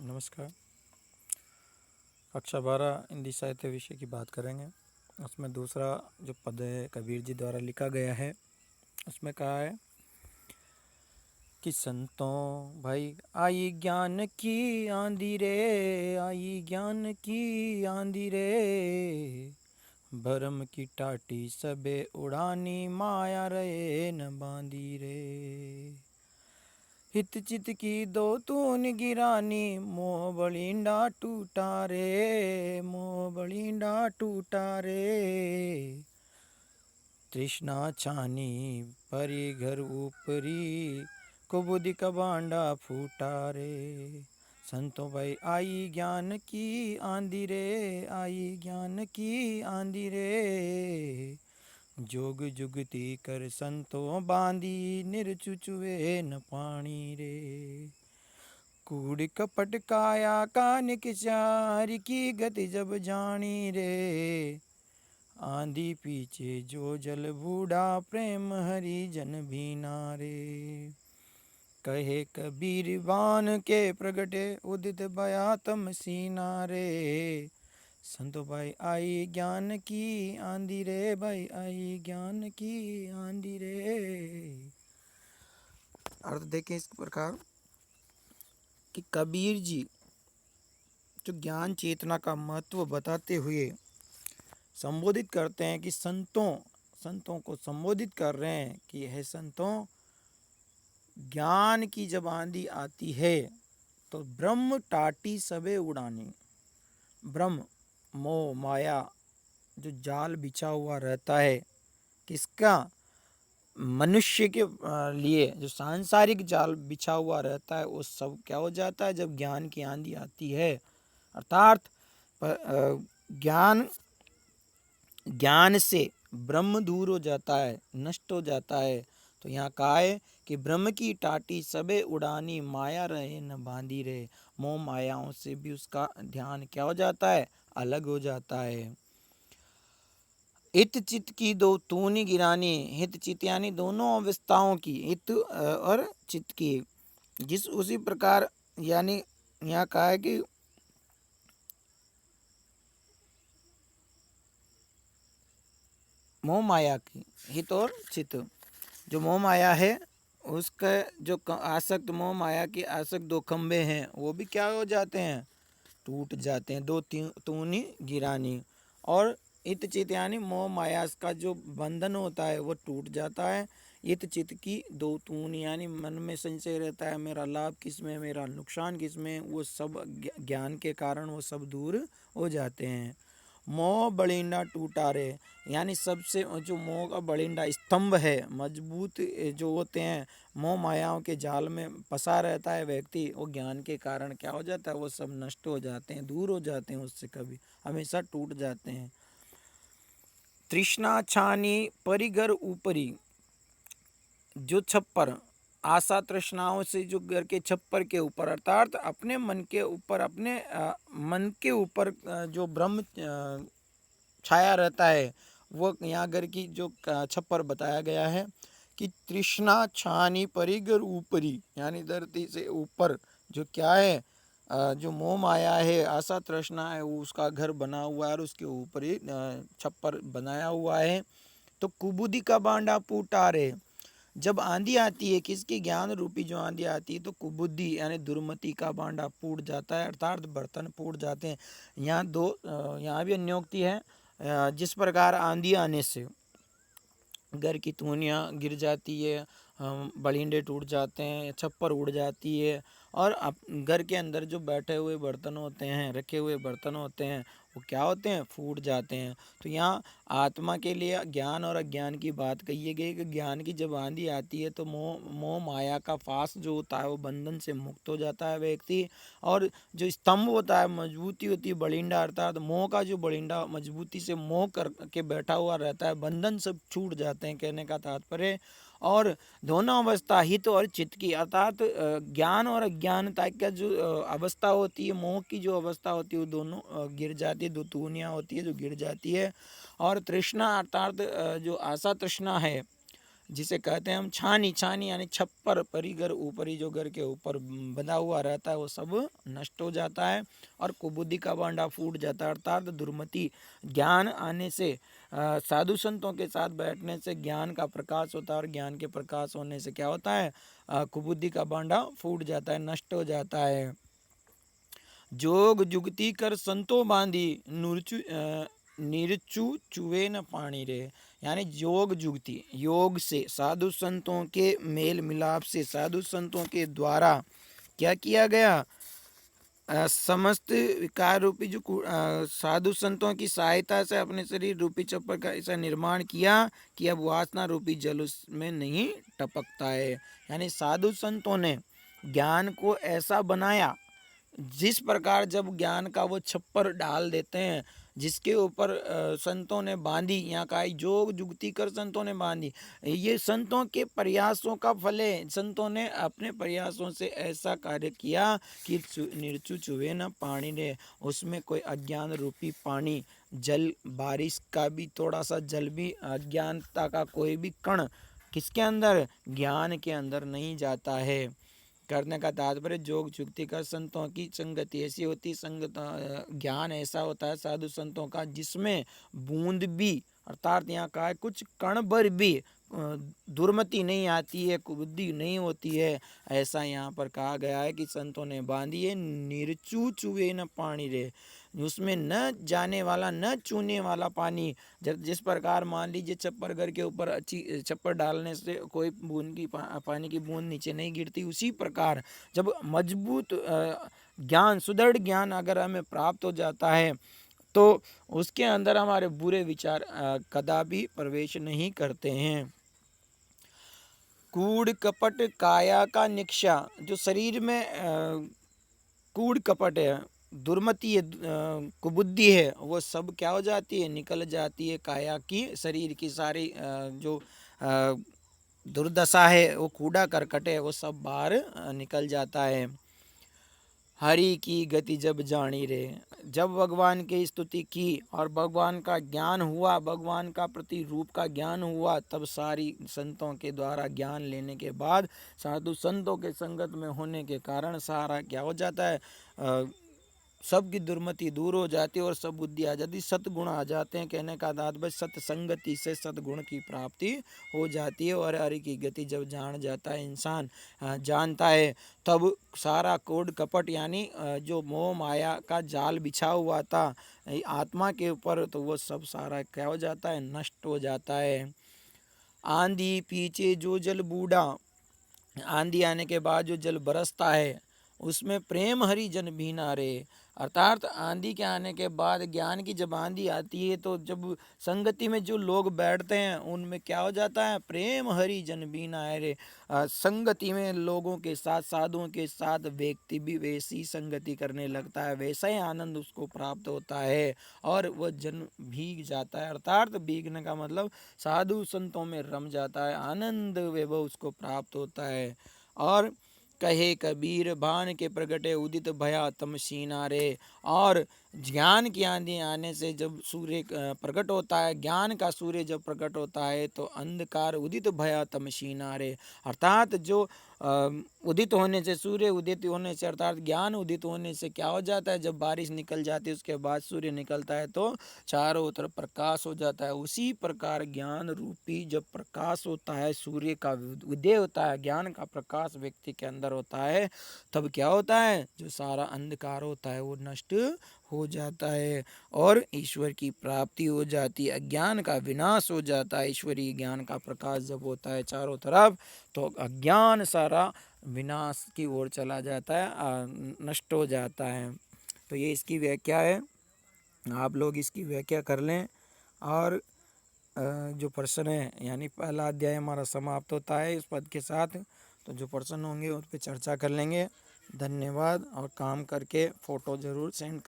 नमस्कार। कक्षा 12 हिंदी साहित्य विषय की बात करेंगे। उसमें दूसरा जो पद है कबीर जी द्वारा लिखा गया है, उसमें कहा है कि संतों भाई आई ज्ञान की आंधी रे, आई ज्ञान की आंधी रे, भरम की टाटी सबे उड़ानी, माया रहे न बांधी रे। हित चित की दो तून गिरानी, मोह बलिंडा टूटा रे, मोह बलिंडा टूटा रे। तृष्णा छानी परी घर ऊपरी, कुबुद्धि का भांडा फूटा रे। संतों भाई आई ज्ञान की आंधी रे, आई ज्ञान की आंधी रे, जोग जुगती कर संतों बांधी, निर्चुचुए न पानी रे। कूड़ कपट काया कान किचार की गति जब जानी रे, आंधी पीछे जो जल बूढ़ा, प्रेम हरि जन भीना रे। कहे कबीर बान के प्रगटे, उदित बया तम सीना रे। संतो भाई आई ज्ञान की आंधी रे, भाई आई ज्ञान की आंधी रे। अर्थ देखें इस प्रकार कि कबीर जी जो ज्ञान चेतना का महत्व बताते हुए संबोधित करते हैं कि संतों को संबोधित कर रहे हैं कि हे संतों, ज्ञान की जब आंधी आती है तो ब्रह्म टाटी सबे उड़ानी। ब्रह्म मोह माया जो जाल बिछा हुआ रहता है, किसका? मनुष्य के लिए जो सांसारिक जाल बिछा हुआ रहता है, वो सब क्या हो जाता है जब ज्ञान की आंधी आती है। अर्थात ज्ञान से ब्रह्म दूर हो जाता है, नष्ट हो जाता है। तो यहाँ कहा है कि ब्रह्म की टाटी सबे उड़ानी, माया रहे न बांधी रहे। मोह मायाओं से भी उसका ध्यान क्या हो जाता है? अलग हो जाता है। हित चित की दो तूनी गिरानी, हित चित यानी दोनों अवस्थाओं की, हित और चित की, जिस उसी प्रकार यानी यहाँ कहा है कि मोह माया की हित और चित, जो मोह माया है उसका जो आसक्त, मोह माया की आसक्त दो खंबे हैं, वो भी क्या हो जाते हैं? टूट जाते हैं। दो तूनी गिरानी। और इत चित यानी मोह माया का जो बंधन होता है वो टूट जाता है। इत चित की दो तून यानी मन में संशय रहता है, मेरा लाभ किस में, मेरा नुकसान किस में, वो सब ज्ञान के कारण वो सब दूर हो जाते हैं। मोह बलिंडा टूटा रे यानी सबसे जो मोह का बलिंडा स्तंभ है, मजबूत जो होते हैं, मोह मायाओं के जाल में फंसा रहता है व्यक्ति, वो ज्ञान के कारण क्या हो जाता है? वो सब नष्ट हो जाते हैं, दूर हो जाते हैं, उससे कभी हमेशा टूट जाते हैं। तृष्णा छानी परिगर ऊपरी, जो छप्पर आशा तृष्णाओं से जो घर के छप्पर के ऊपर, अर्थात अपने मन के ऊपर, अपने मन के ऊपर जो ब्रह्म छाया रहता है, वो यहाँ घर की जो छप्पर बताया गया है कि तृष्णा छानी परिगर ऊपरी यानी धरती से ऊपर जो क्या है, जो मोह माया है, आशा तृष्णा है, वो उसका घर बना हुआ है और उसके ऊपर ही छप्पर बनाया हुआ है। तो कुबुद्धि का बांडा फूटा रे, जब आंधी आती है, किसकी? ज्ञान रूपी जो आंधी आती है, तो कुबुद्धि यानी दुर्मति का बांडा फूट जाता है, अर्थात बर्तन फूट जाते हैं। यहाँ भी अन्योक्ति है। जिस प्रकार आंधी आने से घर की तूनियाँ गिर जाती है, बलिंडे टूट जाते हैं, छप्पर उड़ जाती है, और घर के अंदर जो बैठे हुए बर्तन होते हैं, रखे हुए बर्तन होते हैं, वो क्या होते हैं? फूट जाते हैं। तो यहाँ आत्मा के लिए ज्ञान और अज्ञान की बात कही गई कि ज्ञान की जब आंधी आती है तो मोह माया का फास जो होता है वो बंधन से मुक्त हो जाता है व्यक्ति, और जो स्तंभ होता है, मजबूती होती है, बलिंडा, अर्थात मोह का जो बलिंडा मजबूती से मोह करके बैठा हुआ रहता है, बंधन सब छूट जाते हैं, कहने का तात्पर्य। और दोनों अवस्था हित और चित्त की, अर्थात ज्ञान और अज्ञानता का जो अवस्था होती है, मोह की जो अवस्था होती है, वो दोनों गिर जाती है, दो तूनियाँ होती है जो गिर जाती है। और तृष्णा अर्थात जो आशा तृष्णा है, जिसे कहते हैं हम छानी। छानी यानी छप्पर, परिगर, ऊपरी जो घर के ऊपर बंधा हुआ रहता है वो सब नष्ट हो जाता है और कुबुद्धि का भांडा फूट जाता है। अर्थात दुर्मति, ज्ञान आने से, साधु संतों के साथ बैठने से ज्ञान का प्रकाश होता है और ज्ञान के प्रकाश होने से क्या होता है, कुबुद्धि का भांडा फूट जाता है, नष्ट हो जाता है। जोग जुगती कर संतो बांधी, निरचु चुवे न पानी रे। यानी जोग जुगती, योग से, साधु संतों के मेल मिलाप से, साधु संतों के द्वारा क्या किया गया, समस्त विकार रूपी जो साधु संतों की सहायता से अपने शरीर रूपी चप्पर का ऐसा निर्माण किया कि अब वासना रूपी जल उसमें नहीं टपकता है। यानी साधु संतों ने ज्ञान को ऐसा बनाया, जिस प्रकार जब ज्ञान का वो छप्पर डाल देते हैं, जिसके ऊपर संतों ने बांधी, यहाँ का जोग जुगती कर संतों ने बांधी, ये संतों के प्रयासों का फल है। संतों ने अपने प्रयासों से ऐसा कार्य किया कि निर्चु चुवे न पानी ने, उसमें कोई अज्ञान रूपी पानी, जल, बारिश का भी थोड़ा सा जल भी, अज्ञानता का कोई भी कण किसके अंदर, ज्ञान के अंदर नहीं जाता है। करने का तात्पर्य, जोग जुक्ति कर संतों की संगति ऐसी होती, संगत ज्ञान ऐसा होता है साधु संतों का जिसमें बूंद भी, अर्थात यहाँ का है कुछ कण भर भी दुर्मति नहीं आती है, कुबुद्धि नहीं होती है। ऐसा यहाँ पर कहा गया है कि संतों ने बांधी है निर्चू चुवे न पानी रे, उसमें न जाने वाला न चूने वाला पानी। जब जिस प्रकार मान लीजिए छप्पर घर के ऊपर अच्छी छप्पर डालने से कोई बूंद की पानी की बूंद नीचे नहीं गिरती, उसी प्रकार जब मजबूत ज्ञान, सुदृढ़ ज्ञान अगर हमें प्राप्त हो जाता है तो उसके अंदर हमारे बुरे विचार कदापि प्रवेश नहीं करते हैं। कूड़ कपट काया का निक्षा, जो शरीर में कूड़ कपट है, दुर्मति है, कुबुद्धि है, वो सब क्या हो जाती है, निकल जाती है। काया की, शरीर की सारी जो दुर्दशा है, वो कूड़ा करकट है, वो सब बाहर निकल जाता है। हरि की गति जब जानी रे, जब भगवान की स्तुति की और भगवान का ज्ञान हुआ, भगवान का प्रतिरूप का ज्ञान हुआ, तब सारी संतों के द्वारा ज्ञान लेने के बाद, साधु संतों के संगत में होने के कारण सारा क्या हो जाता है, सबकी दुर्मति दूर हो जाती है और सब बुद्धि आ जाती, सतगुण आ जाते हैं। कहने का तात्पर्य सत्संगति से सतगुण की प्राप्ति हो जाती है। और हरि की गति जब जान जाता है इंसान, जानता है, तब सारा कोड कपट यानी जो मोह माया का जाल बिछा हुआ था आत्मा के ऊपर, तो वो सब सारा क्या हो जाता है, नष्ट हो जाता है। आंधी पीछे जो जल बूढ़ा, आंधी आने के बाद जो जल बरसता है उसमें प्रेम हरि जन भीना रे। अर्थात आंधी के आने के बाद, ज्ञान की जब आंधी आती है तो जब संगति में जो लोग बैठते हैं उनमें क्या हो जाता है, प्रेम हरि जन भीना है रे। संगति में लोगों के साथ, साधुओं के साथ व्यक्ति भी वैसी संगति करने लगता है, वैसा ही आनंद उसको प्राप्त होता है और वह जन भीग जाता है। अर्थात भीगने का मतलब साधु संतों में रम जाता है, आनंद वैभव उसको प्राप्त होता है। और कहे कबीर भान के प्रगटे उदित भया तमसीना रे। और ज्ञान की आंधी आने से जब सूर्य प्रकट होता है, ज्ञान का सूर्य जब प्रकट होता है तो अंधकार उदित भया तमसीना रे। अर्थात जो उदित होने से, सूर्य उदित होने से, अर्थात ज्ञान उदित होने से क्या हो जाता है, जब बारिश निकल जाती है उसके बाद सूर्य निकलता है तो चारों तरफ प्रकाश हो जाता है। उसी प्रकार ज्ञान रूपी जब प्रकाश होता है, सूर्य का उदय होता है, ज्ञान का प्रकाश व्यक्ति के अंदर होता है, तब क्या होता है, जो सारा अंधकार होता है वो नष्ट हो जाता है और ईश्वर की प्राप्ति हो जाती है, अज्ञान का विनाश हो जाता है। ईश्वरीय ज्ञान का प्रकाश जब होता है चारों तरफ तो अज्ञान सारा विनाश की ओर चला जाता है, नष्ट हो जाता है। तो ये इसकी व्याख्या है, आप लोग इसकी व्याख्या कर लें। और जो प्रश्न है, यानी पहला अध्याय हमारा समाप्त होता है इस पद के साथ, तो जो प्रश्न होंगे उस पर चर्चा कर लेंगे। धन्यवाद। और काम करके फ़ोटो ज़रूर सेंड